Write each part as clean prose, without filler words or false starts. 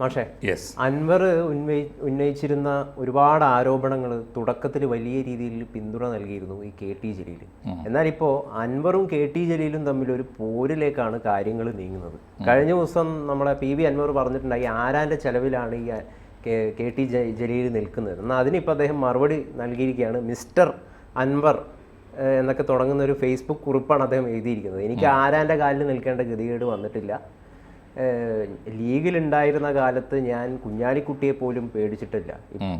പക്ഷേ അൻവർ ഉന്നയിച്ചിരുന്ന ഒരുപാട് ആരോപണങ്ങൾ തുടക്കത്തിൽ വലിയ രീതിയിൽ പിന്തുണ നൽകിയിരുന്നു ഈ KT ജലീൽ. എന്നാൽ ഇപ്പോൾ അൻവറും KT ജലീലും തമ്മിൽ ഒരു പോരിലേക്കാണ് കാര്യങ്ങൾ നീങ്ങുന്നത്. കഴിഞ്ഞ ദിവസം നമ്മുടെ PV അൻവർ പറഞ്ഞിട്ടുണ്ടായി ആരാൻ്റെ ചെലവിലാണ് ഈ KT ജലീൽ നിൽക്കുന്നത്. എന്നാൽ അതിനിപ്പോൾ അദ്ദേഹം മറുപടി നൽകിയിരിക്കുകയാണ്. മിസ്റ്റർ അൻവർ എന്നൊക്കെ തുടങ്ങുന്ന ഒരു ഫേസ്ബുക്ക് കുറിപ്പാണ് അദ്ദേഹം എഴുതിയിരിക്കുന്നത്. എനിക്ക് ആരാൻ്റെ കാലിൽ നിൽക്കേണ്ട ഗതികേട് വന്നിട്ടില്ല. ലീഗിലുണ്ടായിരുന്ന കാലത്ത് ഞാൻ കുഞ്ഞാലിക്കുട്ടിയെ പോലും പേടിച്ചിട്ടില്ല.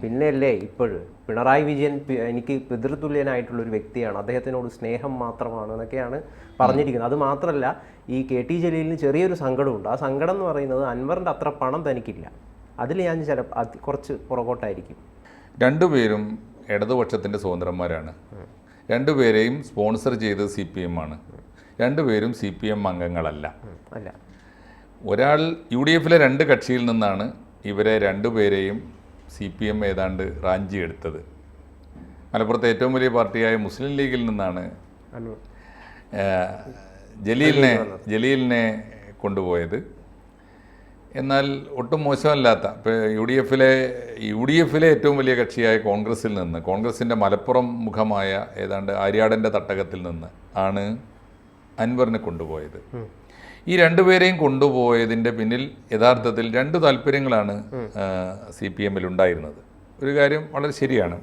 പിന്നെയല്ലേ ഇപ്പോഴും പിണറായി വിജയൻ എനിക്ക് പിതൃതുല്യനായിട്ടുള്ളൊരു വ്യക്തിയാണ്, അദ്ദേഹത്തിനോട് സ്നേഹം മാത്രമാണ് എന്നൊക്കെയാണ് പറഞ്ഞിരിക്കുന്നത്. അത് മാത്രമല്ല, ഈ KT ജലീലിന് ചെറിയൊരു സങ്കടമുണ്ട്. ആ സങ്കടം എന്ന് പറയുന്നത് അൻവറിൻ്റെ അത്ര പണം തനിക്കില്ല, അതിൽ ഞാൻ കുറച്ച് പുറകോട്ടായിരിക്കും. രണ്ടുപേരും ഇടതുപക്ഷത്തിൻ്റെ സ്വതന്ത്രന്മാരാണ്. രണ്ടുപേരെയും സ്പോൺസർ ചെയ്തത് CPM ആണ്. രണ്ടുപേരും CPM അംഗങ്ങളല്ല. ഒരാൾ UDF-ലെ രണ്ട് കക്ഷിയിൽ നിന്നാണ് ഇവരെ രണ്ടുപേരെയും CPM ഏതാണ്ട് റാഞ്ചിയെടുത്തത്. മലപ്പുറത്തെ ഏറ്റവും വലിയ പാർട്ടിയായ മുസ്ലിം ലീഗിൽ നിന്നാണ് ജലീലിനെ കൊണ്ടുപോയത്. എന്നാൽ ഒട്ടും മോശമല്ലാത്ത ഇപ്പോൾ UDF-ലെ ഏറ്റവും വലിയ കക്ഷിയായ കോൺഗ്രസിൽ നിന്ന്, കോൺഗ്രസിൻ്റെ മലപ്പുറം മുഖമായ ഏതാണ്ട് ആര്യാടൻ്റെ തട്ടകത്തിൽ നിന്ന് ആണ് അൻവറിനെ കൊണ്ടുപോയത്. ഈ രണ്ടുപേരെയും കൊണ്ടുപോയതിൻ്റെ പിന്നിൽ യഥാർത്ഥത്തിൽ രണ്ട് താല്പര്യങ്ങളാണ് CPM-ൽ ഉണ്ടായിരുന്നത്. ഒരു കാര്യം വളരെ ശരിയാണ്.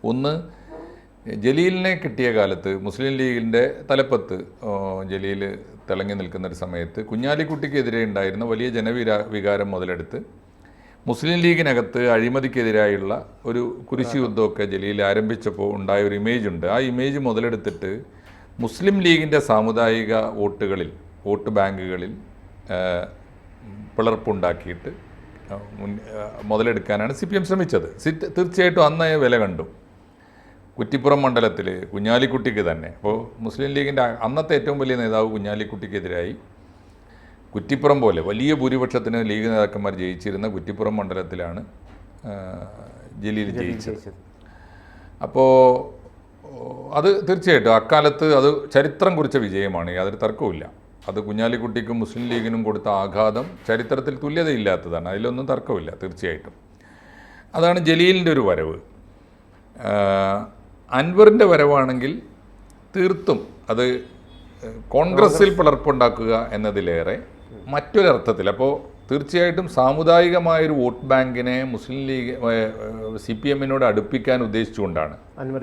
ഒന്ന്, ജലീലിനെ കിട്ടിയ കാലത്ത് മുസ്ലിം ലീഗിൻ്റെ തലപ്പത്ത് ജലീൽ തിളങ്ങി നിൽക്കുന്ന ഒരു സമയത്ത് കുഞ്ഞാലിക്കുട്ടിക്കെതിരെ ഉണ്ടായിരുന്ന വലിയ ജനവികാരം മുതലെടുത്ത് മുസ്ലിം ലീഗിനകത്ത് അഴിമതിക്കെതിരായുള്ള ഒരു കുരിശി യുദ്ധമൊക്കെ ജലീൽ ആരംഭിച്ചപ്പോൾ ഉണ്ടായ ഒരു ഇമേജ് ഉണ്ട്. ആ ഇമേജ് മുതലെടുത്തിട്ട് മുസ്ലിം ലീഗിൻ്റെ സാമുദായിക വോട്ട് ബാങ്കുകളിൽ പിളർപ്പുണ്ടാക്കിയിട്ട് മുതലെടുക്കാനാണ് CPM ശ്രമിച്ചത്. തീർച്ചയായിട്ടും അന്ന് വില കണ്ടു. കുറ്റിപ്പുറം മണ്ഡലത്തിൽ കുഞ്ഞാലിക്കുട്ടിക്ക് തന്നെ, അപ്പോൾ മുസ്ലിം ലീഗിൻ്റെ അന്നത്തെ ഏറ്റവും വലിയ നേതാവ് കുഞ്ഞാലിക്കുട്ടിക്കെതിരായി കുറ്റിപ്പുറം പോലെ വലിയ ഭൂരിപക്ഷത്തിന് ലീഗ് നേതാക്കന്മാർ ജയിച്ചിരുന്ന കുറ്റിപ്പുറം മണ്ഡലത്തിലാണ് ജലീൽ ജയിച്ചത്. അപ്പോൾ അത് തീർച്ചയായിട്ടും അക്കാലത്ത് അത് ചരിത്രം കുറിച്ച വിജയമാണ്, യാതൊരു തർക്കവുമില്ല. അത് കുഞ്ഞാലിക്കുട്ടിക്കും മുസ്ലിം ലീഗിനും കൊടുത്ത ആഘാതം ചരിത്രത്തിൽ തുല്യതയില്ലാത്തതാണ്, അതിലൊന്നും തർക്കമില്ല തീർച്ചയായിട്ടും. അതാണ് ജലീലിൻ്റെ ഒരു വരവ്. അൻവറിൻ്റെ വരവാണെങ്കിൽ തീർത്തും അത് കോൺഗ്രസിൽ പിളർപ്പുണ്ടാക്കുക എന്നതിലേറെ മറ്റൊരർത്ഥത്തിൽ, അപ്പോൾ തീർച്ചയായിട്ടും സാമുദായികമായൊരു വോട്ട് ബാങ്കിനെ മുസ്ലിം ലീഗ് CPM-നോട് അടുപ്പിക്കാൻ ഉദ്ദേശിച്ചുകൊണ്ടാണ്,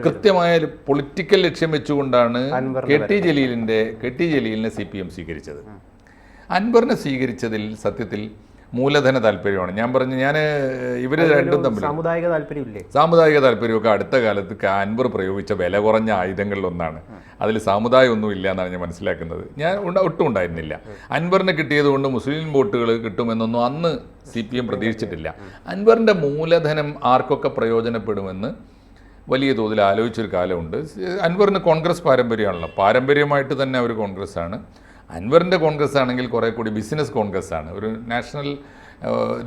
കൃത്യമായ പൊളിറ്റിക്കൽ ലക്ഷ്യം വെച്ചുകൊണ്ടാണ് KT ജലീലിനെ CPM സ്വീകരിച്ചത്. അൻവറിനെ സ്വീകരിച്ചതിൽ സത്യത്തിൽ മൂലധന താല്പര്യമാണ്. ഞാൻ ഇവർ രണ്ടും തമ്മിൽ സാമുദായിക താല്പര്യമൊക്കെ അടുത്ത കാലത്ത് അൻവർ പ്രയോഗിച്ച വില കുറഞ്ഞ ആയുധങ്ങളിലൊന്നാണ്. അതിൽ സാമുദായം ഒന്നും ഇല്ല എന്നാണ് ഞാൻ മനസ്സിലാക്കുന്നത്. ഒട്ടും ഉണ്ടായിരുന്നില്ല. അൻവറിന് കിട്ടിയതുകൊണ്ട് മുസ്ലിം വോട്ടുകൾ കിട്ടുമെന്നൊന്നും അന്ന് CPM പ്രതീക്ഷിച്ചിട്ടില്ല. അൻവറിൻ്റെ മൂലധനം ആർക്കൊക്കെ പ്രയോജനപ്പെടുമെന്ന് വലിയ തോതിൽ ആലോചിച്ചൊരു കാലമുണ്ട്. അൻവറിന് കോൺഗ്രസ് പാരമ്പര്യമാണല്ലോ, പാരമ്പര്യമായിട്ട് തന്നെ അവർ കോൺഗ്രസ്സാണ്. അൻവറിൻ്റെ കോൺഗ്രസ് ആണെങ്കിൽ കുറേ കൂടി ബിസിനസ് കോൺഗ്രസ് ആണ്. ഒരു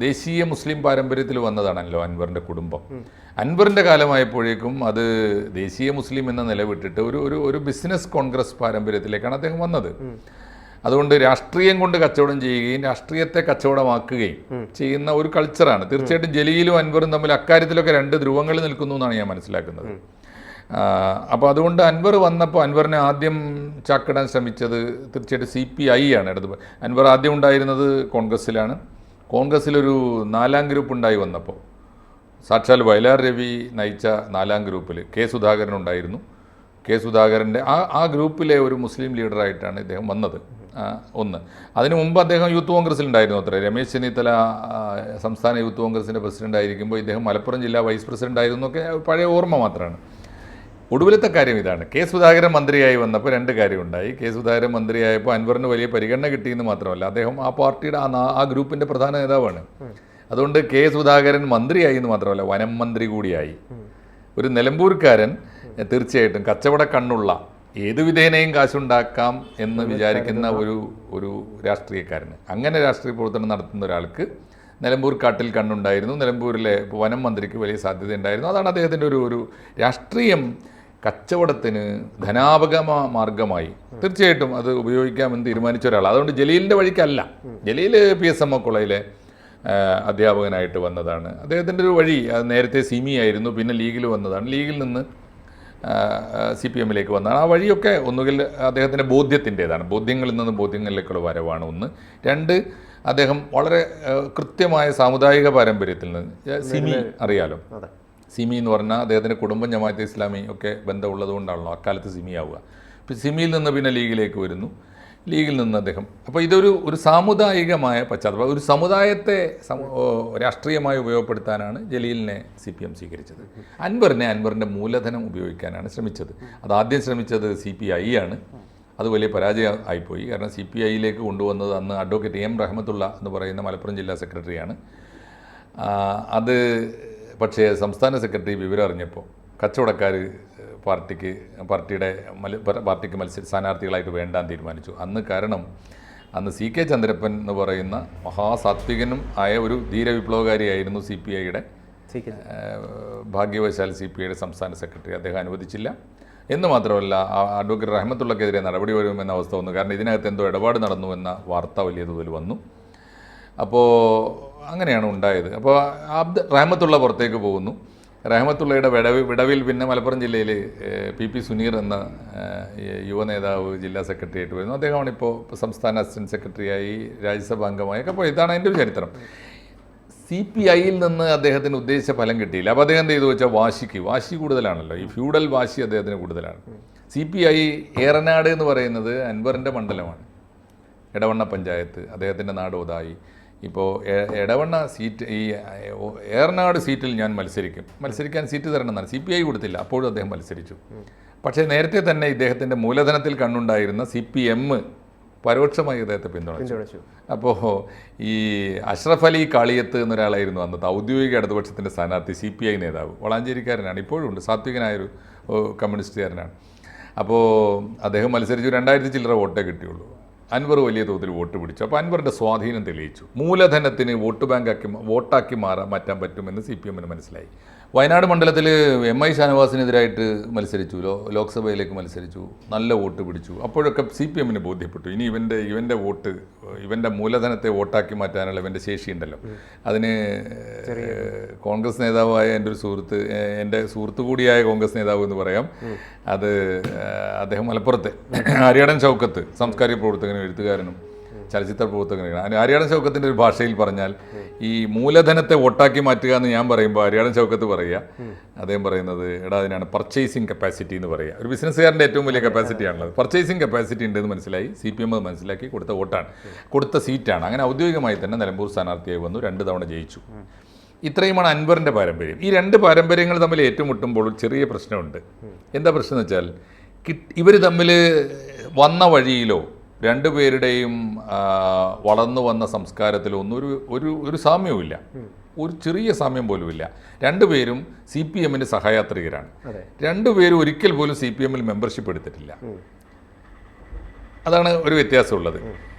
ദേശീയ മുസ്ലിം പാരമ്പര്യത്തിൽ വന്നതാണല്ലോ അൻവറിൻ്റെ കുടുംബം. അൻവറിൻ്റെ കാലമായപ്പോഴേക്കും അത് ദേശീയ മുസ്ലിം എന്ന നില വിട്ടിട്ട് ഒരു ബിസിനസ് കോൺഗ്രസ് പാരമ്പര്യത്തിലേക്കാണ് അദ്ദേഹം വന്നത്. അതുകൊണ്ട് രാഷ്ട്രീയം കൊണ്ട് കച്ചവടം ചെയ്യുകയും രാഷ്ട്രീയത്തെ കച്ചവടമാക്കുകയും ചെയ്യുന്ന ഒരു കൾച്ചറാണ്. തീർച്ചയായിട്ടും ജലീലും അൻവറും തമ്മിൽ അക്കാര്യത്തിലൊക്കെ രണ്ട് ധ്രുവങ്ങളിൽ നിൽക്കുന്നു എന്നാണ് ഞാൻ മനസ്സിലാക്കുന്നത്. അപ്പോൾ അതുകൊണ്ട് അൻവർ വന്നപ്പോൾ അൻവറിനെ ആദ്യം ചാക്കിടാൻ ശ്രമിച്ചത് തീർച്ചയായിട്ടും CPI ആണ്. അൻവർ ആദ്യം ഉണ്ടായിരുന്നത് കോൺഗ്രസ്സിലാണ്. കോൺഗ്രസ്സിലൊരു 4ാം ഗ്രൂപ്പ് ഉണ്ടായി വന്നപ്പോൾ സാക്ഷാൽ വയലാർ രവി നയിച്ച 4ാം ഗ്രൂപ്പിൽ സുധാകരൻ ഉണ്ടായിരുന്നു. സുധാകരൻ്റെ ആ ഗ്രൂപ്പിലെ ഒരു മുസ്ലിം ലീഡറായിട്ടാണ് ഇദ്ദേഹം വന്നത്. ഒന്ന്, അതിനു മുമ്പ് അദ്ദേഹം യൂത്ത് കോൺഗ്രസ്സിലുണ്ടായിരുന്നു അത്ര. രമേശ് ചെന്നിത്തല സംസ്ഥാന യൂത്ത് കോൺഗ്രസിൻ്റെ പ്രസിഡന്റ് ആയിരിക്കുമ്പോൾ ഇദ്ദേഹം മലപ്പുറം ജില്ലാ വൈസ് പ്രസിഡന്റ് ആയിരുന്നു ഒക്കെ പഴയ ഓർമ്മ മാത്രമാണ്. ഒടുവിലത്തെ കാര്യം ഇതാണ്. സുധാകരൻ മന്ത്രിയായി വന്നപ്പോൾ രണ്ട് കാര്യമുണ്ടായി. സുധാകരൻ മന്ത്രിയായപ്പോൾ അൻവറിന് വലിയ പരിഗണന കിട്ടിയെന്ന് മാത്രമല്ല, അദ്ദേഹം ആ പാർട്ടിയുടെ ആ ഗ്രൂപ്പിൻ്റെ പ്രധാന നേതാവാണ്. അതുകൊണ്ട് സുധാകരൻ മന്ത്രിയായി എന്ന് മാത്രമല്ല, വനം മന്ത്രി കൂടിയായി. ഒരു നിലമ്പൂർക്കാരൻ തീർച്ചയായിട്ടും കച്ചവട കണ്ണുള്ള, ഏതു വിധേനയും കാശുണ്ടാക്കാം എന്ന് വിചാരിക്കുന്ന ഒരു രാഷ്ട്രീയക്കാരന്, അങ്ങനെ രാഷ്ട്രീയ പ്രവർത്തനം നടത്തുന്ന ഒരാൾക്ക് നിലമ്പൂർ കാട്ടിൽ കണ്ണുണ്ടായിരുന്നു. നിലമ്പൂരിലെ വനം മന്ത്രിക്ക് വലിയ സാധ്യതയുണ്ടായിരുന്നു. അതാണ് അദ്ദേഹത്തിൻ്റെ ഒരു രാഷ്ട്രീയം കച്ചവടത്തിന് ധനാപകമ മാർഗമായി തീർച്ചയായിട്ടും അത് ഉപയോഗിക്കാമെന്ന് തീരുമാനിച്ച ഒരാൾ. അതുകൊണ്ട് ജലീലിൻ്റെ വഴിക്കല്ല. ജലീൽ PSMO കോളേജിലെ അധ്യാപകനായിട്ട് വന്നതാണ്. അദ്ദേഹത്തിൻ്റെ ഒരു വഴി അത് നേരത്തെ സിമി ആയിരുന്നു, പിന്നെ ലീഗിൽ വന്നതാണ്. ലീഗിൽ നിന്ന് CPM-ലേക്ക് വന്നതാണ്. ആ വഴിയൊക്കെ ഒന്നുകിൽ അദ്ദേഹത്തിൻ്റെ ബോധ്യത്തിൻ്റേതാണ്, ബോധ്യങ്ങളിൽ നിന്ന് ബോധ്യങ്ങളിലേക്കുള്ള വരവാണ് ഒന്ന്. രണ്ട്, അദ്ദേഹം വളരെ കൃത്യമായ സാമുദായിക പാരമ്പര്യത്തിൽ നിന്ന്, സിമി അറിയാലോ, സിമി എന്ന് പറഞ്ഞാൽ അദ്ദേഹത്തിൻ്റെ കുടുംബം ജമാഅത്തെ ഇസ്ലാമി ഒക്കെ ബന്ധമുള്ളതുകൊണ്ടാണല്ലോ അക്കാലത്ത് സിമി ആവുക. അപ്പോൾ സിമിയിൽ നിന്ന് പിന്നെ ലീഗിലേക്ക് വരുന്നു, ലീഗിൽ നിന്ന് അദ്ദേഹം, അപ്പോൾ ഒരു സാമുദായികമായ പശ്ചാത്തലം, ഒരു സമുദായത്തെ രാഷ്ട്രീയമായി ഉപയോഗപ്പെടുത്താനാണ് ജലീലിനെ CPM സ്വീകരിച്ചത്. അൻവറിൻ്റെ മൂലധനം ഉപയോഗിക്കാനാണ് ശ്രമിച്ചത്. അതാദ്യം ശ്രമിച്ചത് CPI ആണ്. അത് വലിയ പരാജയം ആയിപ്പോയി. കാരണം CPI-യിലേക്ക് കൊണ്ടുവന്നത് അന്ന് അഡ്വക്കേറ്റ് M റഹ്മത്തുള്ള എന്ന് പറയുന്ന മലപ്പുറം ജില്ലാ സെക്രട്ടറിയാണ്. അത് പക്ഷേ സംസ്ഥാന സെക്രട്ടറി വിവരം അറിഞ്ഞപ്പോൾ കച്ചവടക്കാർ പാർട്ടിക്ക് സ്ഥാനാർത്ഥികളായിട്ട് വേണ്ടാൻ തീരുമാനിച്ചു. അന്ന് CK ചന്ദ്രപ്പൻ എന്ന് പറയുന്ന മഹാസാത്വികനും ആയ ഒരു ധീരവിപ്ലവകാരിയായിരുന്നു CPI-യുടെ. ഭാഗ്യവശാൽ CPI-യുടെ സംസ്ഥാന സെക്രട്ടറി അദ്ദേഹം അനുവദിച്ചില്ല. എന്ന് മാത്രമല്ല, അഡ്വക്കേറ്റ് റഹ്മത്തുള്ളക്കെതിരെ നടപടി വരുമെന്ന അവസ്ഥ വന്നു. കാരണം ഇതിനകത്ത് എന്തോ ഇടപാട് നടന്നുവെന്ന വാർത്ത വലിയ തോതിൽ വന്നു. അപ്പോൾ അങ്ങനെയാണ് ഉണ്ടായത്. അപ്പോൾ റഹ്മത്തുള്ള പുറത്തേക്ക് പോകുന്നു. റഹ്മത്തുള്ളയുടെ വിടവിൽ പിന്നെ മലപ്പുറം ജില്ലയിൽ PP സുനീർ എന്ന യുവ നേതാവ് ജില്ലാ സെക്രട്ടറി ആയിട്ട് വരുന്നു. അദ്ദേഹമാണ് ഇപ്പോൾ സംസ്ഥാന അസിസ്റ്റന്റ് സെക്രട്ടറിയായി, രാജ്യസഭാ അംഗമായി. അപ്പോൾ ഇതാണ് എൻ്റെ ഒരു ചരിത്രം. CPI-യിൽ നിന്ന് അദ്ദേഹത്തിന് ഉദ്ദേശിച്ച ഫലം കിട്ടിയില്ല. അപ്പോൾ അദ്ദേഹം എന്ത് ചെയ്തു വെച്ചാൽ വാശി കൂടുതലാണല്ലോ, ഈ ഫ്യൂഡൽ വാശി അദ്ദേഹത്തിന് കൂടുതലാണ്. CPI ഏറനാട് എന്ന് പറയുന്നത് അൻവറിൻ്റെ മണ്ഡലമാണ്, എടവണ്ണ പഞ്ചായത്ത്, അദ്ദേഹത്തിൻ്റെ നാട് ഒതായി. ഇപ്പോൾ എടവണ്ണ സീറ്റ്, ഈ ഏറനാട് സീറ്റിൽ ഞാൻ മത്സരിക്കാൻ സീറ്റ് തരണമെന്നാണ്. CPI കൊടുത്തില്ല, അപ്പോഴും അദ്ദേഹം മത്സരിച്ചു. പക്ഷേ നേരത്തെ തന്നെ ഇദ്ദേഹത്തിൻ്റെ മൂലധനത്തിൽ കണ്ണുണ്ടായിരുന്ന CPM പരോക്ഷമായി അദ്ദേഹത്തെ പിന്തുണച്ചു. അപ്പോൾ ഈ അഷ്റഫ് അലി കാളിയത്ത് എന്നൊരാളായിരുന്നു അന്നത്തെ ഔദ്യോഗിക ഇടതുപക്ഷത്തിൻ്റെ സ്ഥാനാർത്ഥി, CPI നേതാവ്, വളാഞ്ചേരിക്കാരനാണ്, ഇപ്പോഴും ഉണ്ട്, സാത്വികനായൊരു കമ്മ്യൂണിസ്റ്റുകാരനാണ്. അപ്പോൾ അദ്ദേഹം മത്സരിച്ചു, 2000 ചില്ലറ വോട്ടേ കിട്ടിയുള്ളൂ. അൻവർ വലിയ തോതിൽ വോട്ട് പിടിച്ചു. അപ്പോൾ അൻവറിൻ്റെ സ്വാധീനം തെളിയിച്ചു. മൂലധനത്തിന് വോട്ടാക്കി മാറ്റാൻ പറ്റുമെന്ന് CPM-ന് മനസ്സിലായി. വയനാട് മണ്ഡലത്തിൽ MI ഷാനവാസിനെതിരായിട്ട് മത്സരിച്ചു, ലോക്സഭയിലേക്ക് മത്സരിച്ചു, നല്ല വോട്ട് പിടിച്ചു. അപ്പോഴൊക്കെ CPM-ന് ബോധ്യപ്പെട്ടു, ഇനി ഇവൻ്റെ വോട്ട്, ഇവൻ്റെ മൂലധനത്തെ വോട്ടാക്കി മാറ്റാനുള്ള ഇവൻ്റെ ശേഷിയുണ്ടല്ലോ. അതിന് കോൺഗ്രസ് നേതാവായ എൻ്റെ സുഹൃത്ത് കൂടിയായ കോൺഗ്രസ് നേതാവ് എന്ന് പറയാം, അത് അദ്ദേഹം മലപ്പുറത്തെ ആര്യാടൻ ഷൗക്കത്ത്, സാംസ്കാരിക പ്രവർത്തകനും എഴുത്തുകാരനും ചലച്ചിത്ര പ്രവർത്തകനാണ്. ആര്യാടൻ ഷൗക്കത്തിൻ്റെ ഒരു ഭാഷയിൽ പറഞ്ഞാൽ, ഈ മൂലധനത്തെ വോട്ടാക്കി മാറ്റുക എന്ന് ഞാൻ പറയുമ്പോൾ ആര്യാടൻ ഷൗക്കത്ത് പറയുക, അദ്ദേഹം പറയുന്നത്, അതിനാണ് പർച്ചേസിങ് കപ്പാസിറ്റി എന്ന് പറയുക. ഒരു ബിസിനസ്സുകാരൻ്റെ ഏറ്റവും വലിയ കപ്പാസിറ്റിയാണുള്ളത്. പർച്ചേസിങ് കപ്പാസിറ്റി ഉണ്ടെന്ന് മനസ്സിലായി. CPM അത് മനസ്സിലാക്കി കൊടുത്ത സീറ്റാണ്. അങ്ങനെ ഔദ്യോഗികമായി തന്നെ നിലമ്പൂർ സ്ഥാനാർത്ഥിയായി വന്നു, 2 തവണ ജയിച്ചു. ഇത്രയുമാണ് അൻവറിൻ്റെ പാരമ്പര്യം. ഈ 2 പാരമ്പര്യങ്ങൾ തമ്മിൽ ഏറ്റുമുട്ടുമ്പോൾ ചെറിയ പ്രശ്നമുണ്ട്. എന്താ പ്രശ്നം എന്ന് വെച്ചാൽ, ഇവർ തമ്മിൽ വന്ന വഴിയിലോ രണ്ടുപേരുടെയും വളർന്നു വന്ന സംസ്കാരത്തിലോ ഒന്നും ഒരു സാമ്യവുമില്ല, ഒരു ചെറിയ സാമ്യം പോലുമില്ല. രണ്ടുപേരും CPM-ൻ്റെ സഹയാത്രികരാണ്. രണ്ടുപേരും ഒരിക്കൽ പോലും CPM-ൽ മെമ്പർഷിപ്പ് എടുത്തിട്ടില്ല. അതാണ് ഒരു വ്യത്യാസമുള്ളത്.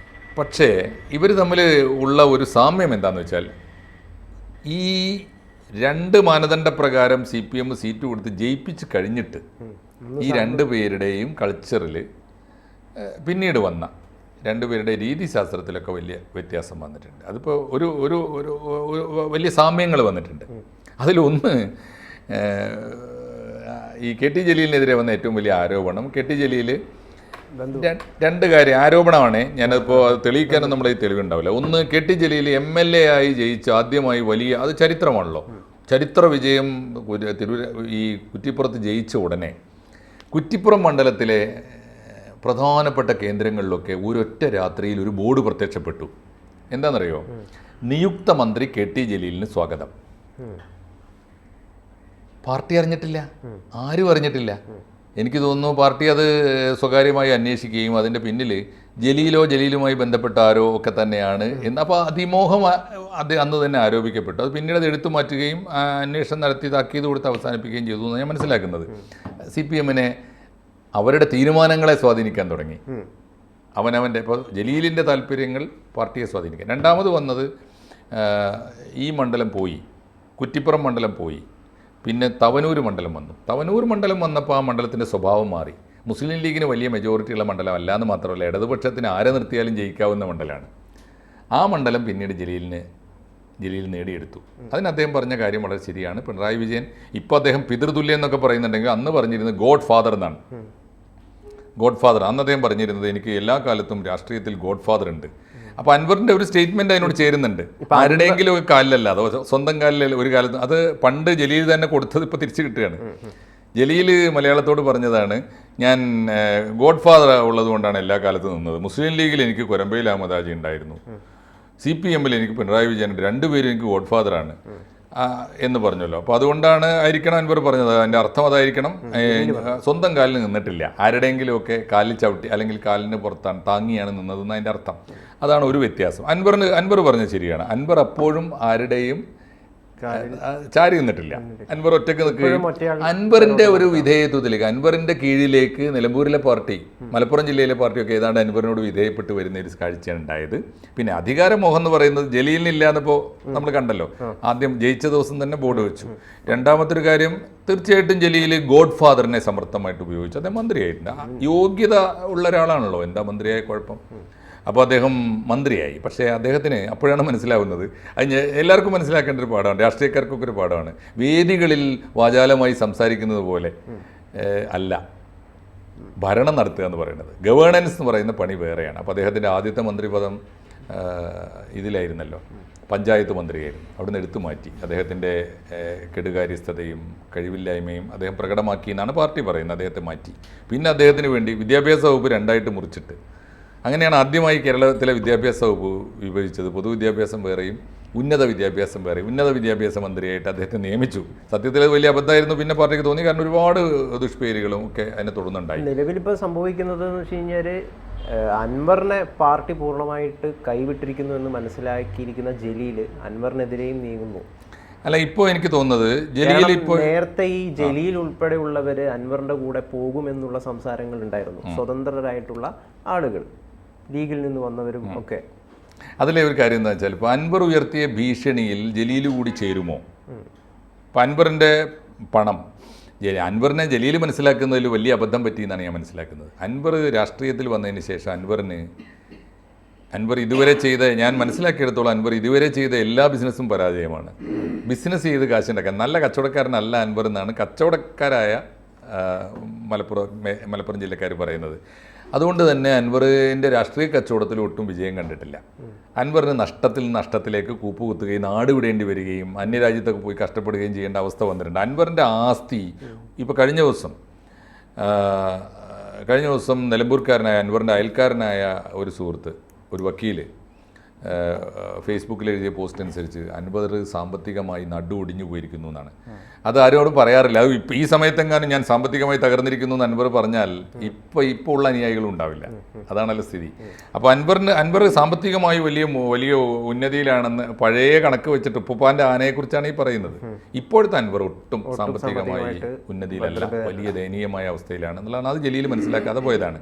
പക്ഷേ ഇവർ തമ്മിൽ ഉള്ള ഒരു സാമ്യം എന്താണെന്ന് വെച്ചാൽ, ഈ 2 മാനദണ്ഡപ്രകാരം CPM സീറ്റ് കൊടുത്ത് ജയിപ്പിച്ച് കഴിഞ്ഞിട്ട് ഈ 2 പേരുടെയും കൾച്ചറിൽ പിന്നീട് വന്ന 2 പേരുടെ രീതിശാസ്ത്രത്തിലൊക്കെ വലിയ വ്യത്യാസം വന്നിട്ടുണ്ട്. അതിപ്പോൾ ഒരു വലിയ സാമ്യങ്ങൾ വന്നിട്ടുണ്ട്. അതിലൊന്ന്, ഈ KT ജലീലിനെതിരെ വന്ന ഏറ്റവും വലിയ ആരോപണം, KT ജലീൽ 2 കാര്യം ആരോപണമാണ്. ഞാനതിപ്പോൾ അത് തെളിയിക്കാനും നമ്മുടെ ഈ തെളിവുണ്ടാവില്ല. ഒന്ന്, KT ജലീൽ MLA ആയി ജയിച്ച് ആദ്യമായി അത് ചരിത്രമാണല്ലോ, ചരിത്ര വിജയം. ഈ കുറ്റിപ്പുറത്ത് ജയിച്ച ഉടനെ കുറ്റിപ്പുറം മണ്ഡലത്തിലെ പ്രധാനപ്പെട്ട കേന്ദ്രങ്ങളിലൊക്കെ ഒരൊറ്റ രാത്രിയിൽ ഒരു ബോർഡ് പ്രത്യക്ഷപ്പെട്ടു. എന്താണെന്നറിയോ? നിയുക്ത മന്ത്രി KT ജലീലിന് സ്വാഗതം. പാർട്ടി അറിഞ്ഞിട്ടില്ല, ആരും അറിഞ്ഞിട്ടില്ല. എനിക്ക് തോന്നുന്നു പാർട്ടി അത് സ്വകാര്യമായി അന്വേഷിക്കുകയും അതിൻ്റെ പിന്നിൽ ജലീലുമായി ബന്ധപ്പെട്ട ആരോ ഒക്കെ തന്നെയാണ് എന്ന്. അപ്പോൾ അതിമോഹം അത് അന്ന് തന്നെ ആരോപിക്കപ്പെട്ടു. അത് പിന്നീട് അത് എടുത്തു മാറ്റുകയും അന്വേഷണം നടത്തി താക്കീത് കൊടുത്ത് അവസാനിപ്പിക്കുകയും ചെയ്തു എന്ന് ഞാൻ മനസ്സിലാക്കുന്നത്. CPM-നെ അവരുടെ തീരുമാനങ്ങളെ സ്വാധീനിക്കാൻ തുടങ്ങി. അവനവൻ്റെ, ഇപ്പോൾ ജലീലിൻ്റെ താല്പര്യങ്ങൾ പാർട്ടിയെ സ്വാധീനിക്കാൻ. രണ്ടാമത് വന്നത്, ഈ മണ്ഡലം പോയി, കുറ്റിപ്പുറം മണ്ഡലം പോയി, പിന്നെ തവനൂർ മണ്ഡലം വന്നു. തവനൂർ മണ്ഡലം വന്നപ്പോൾ ആ മണ്ഡലത്തിൻ്റെ സ്വഭാവം മാറി. മുസ്ലിം ലീഗിന് വലിയ മെജോറിറ്റിയുള്ള മണ്ഡലം അല്ല എന്ന് മാത്രമല്ല, ഇടതുപക്ഷത്തിന് ആരെ നിർത്തിയാലും ജയിക്കാവുന്ന മണ്ഡലമാണ്. ആ മണ്ഡലം പിന്നീട് ജലീലിന് ജലീൽ നേടിയെടുത്തു. അതിന് അദ്ദേഹം പറഞ്ഞ കാര്യം വളരെ ശരിയാണ്. പിണറായി വിജയൻ ഇപ്പോൾ അദ്ദേഹം പിതൃതുല്യം എന്നൊക്കെ പറയുന്നുണ്ടെങ്കിൽ അന്ന് പറഞ്ഞിരുന്നത് ഗോഡ് ഫാദർ എന്നാണ്. ഗോഡ് ഫാദർ അന്ന് അദ്ദേഹം പറഞ്ഞിരുന്നത് എനിക്ക് എല്ലാ കാലത്തും രാഷ്ട്രീയത്തിൽ ഗോഡ് ഫാദർ ഉണ്ട്. അപ്പോൾ അൻവറിൻ്റെ ഒരു സ്റ്റേറ്റ്മെൻറ്റ് അതിനോട് ചേരുന്നുണ്ട്. ആരുടെയെങ്കിലും ഒരു കാലിലല്ല, അതോ സ്വന്തം കാലിൽ ഒരു കാലത്ത്. അത് പണ്ട് ജലീൽ തന്നെ കൊടുത്തത് ഇപ്പോൾ തിരിച്ചു കിട്ടുകയാണ്. ജലീൽ മലയാളത്തോട് പറഞ്ഞതാണ്, ഞാൻ ഗോഡ് ഫാദർ ഉള്ളത് കൊണ്ടാണ് എല്ലാ കാലത്തും നിന്നത്. മുസ്ലിം ലീഗിൽ എനിക്ക് കൊരമ്പയിൽ അഹമ്മദ് ഹാജി ഉണ്ടായിരുന്നു, CPM-ൽ എനിക്ക് പിണറായി വിജയൻ, രണ്ടുപേരും എനിക്ക് ഗോഡ് ഫാദറാണ് എന്ന് പറഞ്ഞല്ലോ. അപ്പോൾ അതുകൊണ്ടാണ് ആയിരിക്കണം അൻവർ പറഞ്ഞത്. അതിൻ്റെ അർത്ഥം അതായിരിക്കണം, സ്വന്തം കാലിൽ നിന്നിട്ടില്ല, ആരുടെയെങ്കിലുമൊക്കെ കാലിൽ ചവിട്ടി അല്ലെങ്കിൽ കാലിന് പുറത്താണ് താങ്ങിയാണ് നിന്നതെന്ന് അതിൻ്റെ അർത്ഥം. അതാണ് ഒരു വ്യത്യാസം. അൻവർ പറഞ്ഞത് ശരിയാണ്. അൻവർ അപ്പോഴും ആരുടെയും ചാരി നിന്നിട്ടില്ല. അൻവർ ഒറ്റയ്ക്ക് നിൽക്കുകയും അൻവറിന്റെ ഒരു വിധേയത്വത്തിലേക്ക്, അൻവറിന്റെ കീഴിലേക്ക് നിലമ്പൂരിലെ പാർട്ടി, മലപ്പുറം ജില്ലയിലെ പാർട്ടിയൊക്കെ ഏതാണ്ട് അൻവറിനോട് വിധേയപ്പെട്ട് വരുന്ന ഒരു കാഴ്ചയാണ് ഉണ്ടായത്. പിന്നെ അധികാരമോഹം എന്ന് പറയുന്നത് ജലീലിനില്ല എന്നിപ്പോൾ നമ്മൾ കണ്ടല്ലോ. ആദ്യം ജയിച്ച ദിവസം തന്നെ ബോർഡ് വെച്ചു. രണ്ടാമത്തെ ഒരു കാര്യം, തീർച്ചയായിട്ടും ജലീൽ ഗോഡ് ഫാദറിനെ സമർത്ഥമായിട്ട് ഉപയോഗിച്ചു. അദ്ദേഹം മന്ത്രിയായിട്ടുണ്ട്, യോഗ്യത ഉള്ള ഒരാളാണല്ലോ, എന്താ മന്ത്രിയായ കുഴപ്പം. അപ്പോൾ അദ്ദേഹം മന്ത്രിയായി. പക്ഷേ അദ്ദേഹത്തിന് അപ്പോഴാണ് മനസ്സിലാവുന്നത്, അത് എല്ലാവർക്കും മനസ്സിലാക്കേണ്ട ഒരു പാഠമാണ്, രാഷ്ട്രീയക്കാർക്കൊക്കെ ഒരു പാഠമാണ്. വേദികളിൽ വാചാലമായി സംസാരിക്കുന്നത് പോലെ അല്ല ഭരണം നടത്തുക എന്ന് പറയുന്നത്. ഗവേണൻസ് എന്ന് പറയുന്ന പണി വേറെയാണ്. അപ്പോൾ അദ്ദേഹത്തിൻ്റെ ആദ്യത്തെ മന്ത്രിപദം ഇതിലായിരുന്നല്ലോ, പഞ്ചായത്ത് മന്ത്രിയായിരുന്നു. അവിടുന്ന് എടുത്തു മാറ്റി. അദ്ദേഹത്തിൻ്റെ കെടുകാര്യസ്ഥതയും കഴിവില്ലായ്മയും അദ്ദേഹം പ്രകടമാക്കി എന്നാണ് പാർട്ടി പറയുന്നത്. അദ്ദേഹത്തെ മാറ്റി. പിന്നെ അദ്ദേഹത്തിന് വേണ്ടി വിദ്യാഭ്യാസ വകുപ്പ് രണ്ടായിട്ട് മുറിച്ചിട്ട്, അങ്ങനെയാണ് ആദ്യമായി കേരളത്തിലെ വിദ്യാഭ്യാസ വകുപ്പ് വിഭജിച്ചത്. പൊതുവിദ്യാഭ്യാസം വേറെയും ഉന്നത വിദ്യാഭ്യാസം വേറെയും. ഉന്നത വിദ്യാഭ്യാസ മന്ത്രിയായിട്ട് അദ്ദേഹത്തെ നിയമിച്ചു. സത്യത്തിൽ അത് വലിയ അബദ്ധമായിരുന്നു പിന്നെ പാർട്ടിക്ക് തോന്നി, കാരണം ഒരുപാട് ദുഷ്പേരുകളും ഒക്കെ അതിനെ തുടർന്നുണ്ടായി. നിലവിലിപ്പോൾ സംഭവിക്കുന്നത് എന്ന് വെച്ച് കഴിഞ്ഞാൽ അൻവറിനെ പാർട്ടി പൂർണ്ണമായിട്ട് കൈവിട്ടിരിക്കുന്നു എന്ന് മനസ്സിലാക്കിയിരിക്കുന്ന ജലീൽ അൻവറിനെതിരെയും നീങ്ങുന്നു. അല്ല, ഇപ്പോൾ എനിക്ക് തോന്നുന്നത് ജലീൽ ഇപ്പോൾ നേരത്തെ ഈ ജലീൽ ഉൾപ്പെടെയുള്ളവർ അൻവറിന്റെ കൂടെ പോകുമെന്നുള്ള സംസാരങ്ങൾ ഉണ്ടായിരുന്നു. സ്വതന്ത്രരായിട്ടുള്ള ആളുകൾ, ലീഗിൽ നിന്ന് വന്നവരും ഒക്കെ. അതിലെ ഒരു കാര്യം എന്താ വെച്ചാൽ, ഇപ്പോൾ അൻവർ ഉയർത്തിയ ഭീഷണിയിൽ ജലീൽ കൂടി ചേരുമോ? ഇപ്പം അൻവറിൻ്റെ പണം അൻവറിനെ ജലീൽ മനസ്സിലാക്കുന്നതിൽ വലിയ അബദ്ധം പറ്റിയെന്നാണ് ഞാൻ മനസ്സിലാക്കുന്നത്. അൻവർ രാഷ്ട്രീയത്തിൽ വന്നതിന് ശേഷം അൻവർ ഇതുവരെ ചെയ്ത, ഞാൻ മനസ്സിലാക്കിയെടുത്തോളം അൻവർ ഇതുവരെ ചെയ്ത എല്ലാ ബിസിനസ്സും പരാജയമാണ്. ബിസിനസ് ചെയ്ത് കാശുണ്ടാക്കാൻ നല്ല കച്ചവടക്കാരനല്ല അൻവർ എന്നാണ് കച്ചവടക്കാരായ മലപ്പുറം ജില്ലക്കാർ പറയുന്നത്. അതുകൊണ്ട് തന്നെ അൻവറിൻ്റെ രാഷ്ട്രീയ കച്ചവടത്തിൽ ഒട്ടും വിജയം കണ്ടിട്ടില്ല. അൻവറിന് നഷ്ടത്തിൽ നിന്ന് നഷ്ടത്തിലേക്ക് കൂപ്പുകുത്തുകയും നാട് വിടേണ്ടി വരികയും അന്യരാജ്യത്തൊക്കെ പോയി കഷ്ടപ്പെടുകയും ചെയ്യേണ്ട അവസ്ഥ വന്നിട്ടുണ്ട്. അൻവറിൻ്റെ ആസ്തി ഇപ്പോൾ കഴിഞ്ഞ ദിവസം നിലമ്പൂർക്കാരനായ അൻവറിൻ്റെ അയൽക്കാരനായ ഒരു സുഹൃത്ത്, ഒരു വക്കീൽ, ഫേസ്ബുക്കിൽ എഴുതിയ പോസ്റ്റ് അനുസരിച്ച് അൻവർ സാമ്പത്തികമായി നടു ഒടിഞ്ഞു പോയിരിക്കുന്നു എന്നാണ്. അത് ആരോടും പറയാറില്ല. അത് ഇപ്പോൾ ഈ സമയത്തെങ്ങാനും ഞാൻ സാമ്പത്തികമായി തകർന്നിരിക്കുന്നു എന്ന് അൻവർ പറഞ്ഞാൽ ഇപ്പോൾ ഉള്ള അനുയായികളും ഉണ്ടാവില്ല. അതാണല്ലോ സ്ഥിതി. അപ്പോൾ അൻവർ സാമ്പത്തികമായി വലിയ ഉന്നതിയിലാണെന്ന് പഴയ കണക്ക് വെച്ചിട്ട് ഉപ്പുപ്പാൻ്റെ ആനയെക്കുറിച്ചാണ് ഈ പറയുന്നത്. ഇപ്പോഴത്തെ അൻവർ ഒട്ടും സാമ്പത്തികമായി ഉന്നതിയിലല്ല, വലിയ ദയനീയമായ അവസ്ഥയിലാണ് എന്നുള്ളതാണ്. അത് ജലീൽ മനസ്സിലാക്കാതെ പോയതാണ്.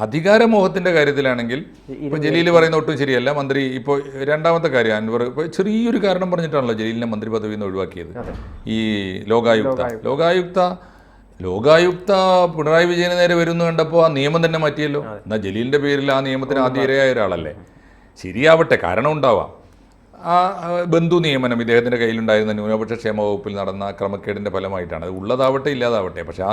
അധികാരമോഹത്തിൻ്റെ കാര്യത്തിലാണെങ്കിൽ ഇപ്പോൾ ജലീൽ പറയുന്ന ഒട്ടും ശരിയല്ല. മന്ത്രി ഇപ്പോൾ രണ്ടാമത്തെ കാര്യം, അൻവർ ഇപ്പോൾ ചെറിയൊരു കാരണം പറഞ്ഞിട്ടാണല്ലോ ജലീലിനെ മന്ത്രി പദവിയിൽ നിന്ന് ഒഴിവാക്കിയത്. ഈ ലോകായുക്ത പിണറായി വിജയന് നേരെ വരുന്നു കണ്ടപ്പോൾ ആ നിയമം തന്നെ മാറ്റിയല്ലോ. എന്നാൽ ജലീലിൻ്റെ പേരിൽ ആ നിയമത്തിന് ആദ്യ ഇരയായ ഒരാളല്ലേ. ശരിയാവട്ടെ, കാരണം ഉണ്ടാവാം. ആ ബന്ധു നിയമനം ഇദ്ദേഹത്തിൻ്റെ കയ്യിലുണ്ടായിരുന്ന ന്യൂനപക്ഷ ക്ഷേമ വകുപ്പിൽ നടന്ന ക്രമക്കേടിൻ്റെ ഫലമായിട്ടാണ്. അത് ഉള്ളതാവട്ടെ ഇല്ലാതാവട്ടെ, പക്ഷേ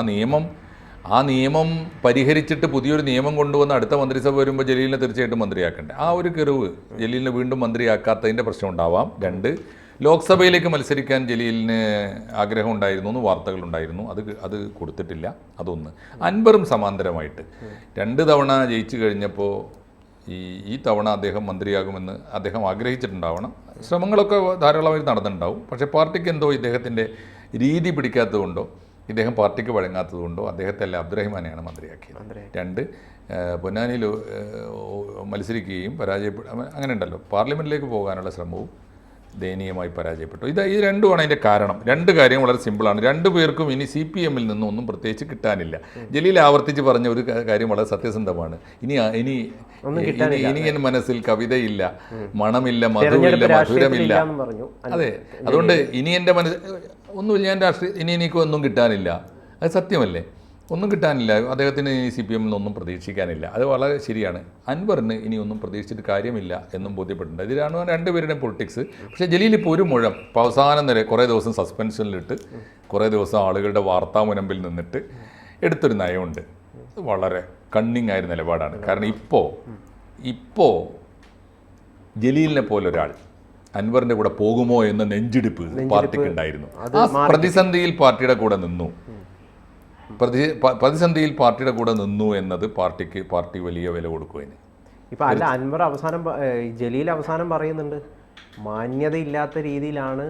ആ നിയമം പരിഹരിച്ചിട്ട് പുതിയൊരു നിയമം കൊണ്ടുവന്ന് അടുത്ത മന്ത്രിസഭ വരുമ്പോൾ ജലീലിനെ തീർച്ചയായിട്ടും മന്ത്രിയാക്കണ്ടേ. ആ ഒരു കിറിവ് ജലീലിനെ വീണ്ടും മന്ത്രിയാക്കാത്തതിൻ്റെ പ്രശ്നം ഉണ്ടാവാം. 2, ലോക്സഭയിലേക്ക് മത്സരിക്കാൻ ജലീലിന് ആഗ്രഹം ഉണ്ടായിരുന്നു എന്ന് വാർത്തകളുണ്ടായിരുന്നു. അത് കൊടുത്തിട്ടില്ല. അതൊന്ന്. അൻവറും സമാന്തരമായിട്ട് 2 തവണ ജയിച്ചു കഴിഞ്ഞപ്പോൾ ഈ തവണ അദ്ദേഹം മന്ത്രിയാകുമെന്ന് അദ്ദേഹം ആഗ്രഹിച്ചിട്ടുണ്ടാവണം. ശ്രമങ്ങളൊക്കെ ധാരാളമായി നടന്നിട്ടുണ്ടാവും. പക്ഷേ പാർട്ടിക്ക് എന്തോ ഇദ്ദേഹത്തിൻ്റെ രീതി പിടിക്കാത്തതുകൊണ്ടോ ഇദ്ദേഹം പാർട്ടിക്ക് വഴങ്ങാത്തതുകൊണ്ടോ അദ്ദേഹത്തെ അല്ല അബ്ദുറഹിമാനെയാണ് മന്ത്രിയാക്കിയത്. 2, പൊന്നാനിയിൽ മത്സരിക്കുകയും അങ്ങനെ ഉണ്ടല്ലോ, പാർലമെൻറ്റിലേക്ക് പോകാനുള്ള ശ്രമവും ദയനീയമായി പരാജയപ്പെട്ടു. ഈ രണ്ടുമാണ് അതിൻ്റെ കാരണം. 2 കാര്യം വളരെ സിമ്പിളാണ്. 2 പേർക്കും ഇനി CPM-ൽ നിന്നും ഒന്നും പ്രത്യേകിച്ച് കിട്ടാനില്ല. ജലീൽ ആവർത്തിച്ച് പറഞ്ഞ ഒരു കാര്യം വളരെ സത്യസന്ധമാണ്. ഇനി മനസ്സിൽ കവിതയില്ല, മണമില്ല, മധുവില്ല, മധുരമില്ല. അതെ, അതുകൊണ്ട് ഇനി എൻ്റെ മനസ്സിൽ ഒന്നുമില്ല, ഞാൻ എനിക്ക് ഒന്നും കിട്ടാനില്ല. അത് സത്യമല്ലേ? ഒന്നും കിട്ടാനില്ല. അദ്ദേഹത്തിന് ഇനി CPM ഒന്നും പ്രതീക്ഷിക്കാനില്ല. അത് വളരെ ശരിയാണ്. അൻവറിന് ഇനി ഒന്നും പ്രതീക്ഷിച്ചിട്ട് കാര്യമില്ല എന്നും ബോധ്യപ്പെട്ടിട്ടുണ്ട്. ഇതിലാണ് രണ്ടുപേരുടെയും പൊളിറ്റിക്സ്. പക്ഷേ ജലീൽ ഇപ്പോൾ ഒരു മുഴം ഇപ്പോൾ അവസാനം വരെ കുറേ ദിവസം സസ്പെൻഷനിലിട്ട് കുറേ ദിവസം ആളുകളുടെ വാർത്താ മുനമ്പിൽ നിന്നിട്ട് എടുത്തൊരു നയമുണ്ട്. അത് വളരെ കണ്ണിങ് ആയ നിലപാടാണ്. കാരണം ഇപ്പോൾ ജലീലിനെ പോലെ ഒരാൾ അൻവറിൻ്റെ കൂടെ പോകുമോ എന്ന നെഞ്ചിടിപ്പ് പാർട്ടിക്ക് ഉണ്ടായിരുന്നു. ആ പ്രതിസന്ധിയിൽ പാർട്ടിയുടെ കൂടെ നിന്നു. പ്രതിസന്ധിയിൽ പാർട്ടിയുടെ കൂടെ നിന്നു എന്നത് പാർട്ടി വലിയ വില കൊടുക്കുവാൻ. ഇപ്പം അല്ല, അൻവർ ജലീൽ അവസാനം പറയുന്നുണ്ട്, മാന്യതയില്ലാത്ത രീതിയിലാണ്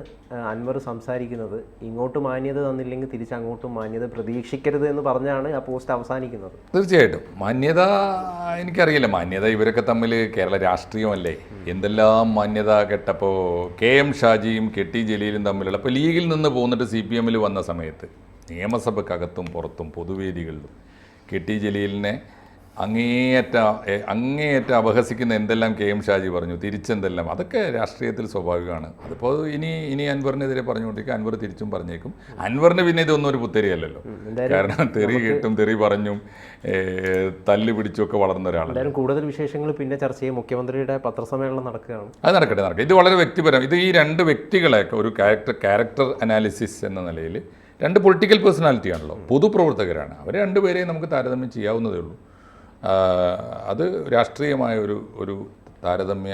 അൻവർ സംസാരിക്കുന്നത്, ഇങ്ങോട്ട് മാന്യത തന്നില്ലെങ്കിൽ തിരിച്ച് അങ്ങോട്ടും മാന്യത പ്രതീക്ഷിക്കരുത് എന്ന് പറഞ്ഞാണ് ആ പോസ്റ്റ് അവസാനിക്കുന്നത്. തീർച്ചയായിട്ടും മാന്യത എനിക്കറിയില്ല. മാന്യത ഇവരൊക്കെ തമ്മിൽ കേരള രാഷ്ട്രീയമല്ലേ, എന്തെല്ലാം മാന്യത കേട്ടപ്പോൾ KM ഷാജിയും KT ജലീലും തമ്മിലുള്ള, ഇപ്പോൾ ലീഗിൽ നിന്ന് പോന്നിട്ട് CPM വന്ന സമയത്ത് നിയമസഭക്കകത്തും പുറത്തും പൊതുവേദികളിലും KT ജലീലിനെ അങ്ങേയറ്റ അപഹസിക്കുന്ന എന്തെല്ലാം KM ഷാജി പറഞ്ഞു, തിരിച്ചെന്തെല്ലാം, അതൊക്കെ രാഷ്ട്രീയത്തിൽ സ്വാഭാവികമാണ്. അതിപ്പോൾ ഇനി അൻവറിനെതിരെ പറഞ്ഞുകൊണ്ടിരിക്കും, അൻവർ തിരിച്ചും പറഞ്ഞേക്കും. അൻവറിന് പിന്നെ ഇതൊന്നും ഒരു പുത്തരിയല്ലല്ലോ. കാരണം തെറി കേട്ടും തെറി പറഞ്ഞും തല്ല് പിടിച്ചുമൊക്കെ വളർന്ന ഒരാളാണ്. കൂടുതൽ വിശേഷങ്ങൾ പിന്നെ ചർച്ച ചെയ്യും. മുഖ്യമന്ത്രിയുടെ പത്രസമ്മേളനം നടക്കുകയാണ്. അത് നടക്കട്ടെ. ഇത് വളരെ വ്യക്തിപരം. ഇത് ഈ രണ്ട് വ്യക്തികളെ ഒരു ക്യാരക്ടർ അനാലിസിസ് എന്ന നിലയിൽ രണ്ട് പൊളിറ്റിക്കൽ പേഴ്സണാലിറ്റി ആണല്ലോ, പൊതുപ്രവർത്തകരാണ്. അവരെ രണ്ടുപേരെയും നമുക്ക് താരതമ്യം ചെയ്യാവുന്നതേ ഉള്ളൂ. അത് രാഷ്ട്രീയമായ ഒരു താരതമ്യ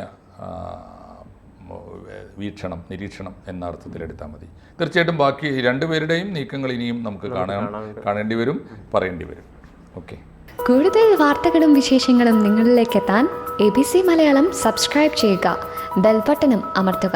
നിരീക്ഷണം എന്ന അർത്ഥത്തിലെടുത്താൽ മതി. തീർച്ചയായിട്ടും ബാക്കി രണ്ടുപേരുടെയും നീക്കങ്ങൾ ഇനിയും നമുക്ക് കാണേണ്ടി വരും, പറയേണ്ടി വരും. ഓക്കെ. കൂടുതൽ വാർത്തകളും വിശേഷങ്ങളും നിങ്ങളിലേക്ക് എത്താൻ ABC മലയാളം സബ്സ്ക്രൈബ് ചെയ്യുക, ബെൽ ബട്ടണും അമർത്തുക.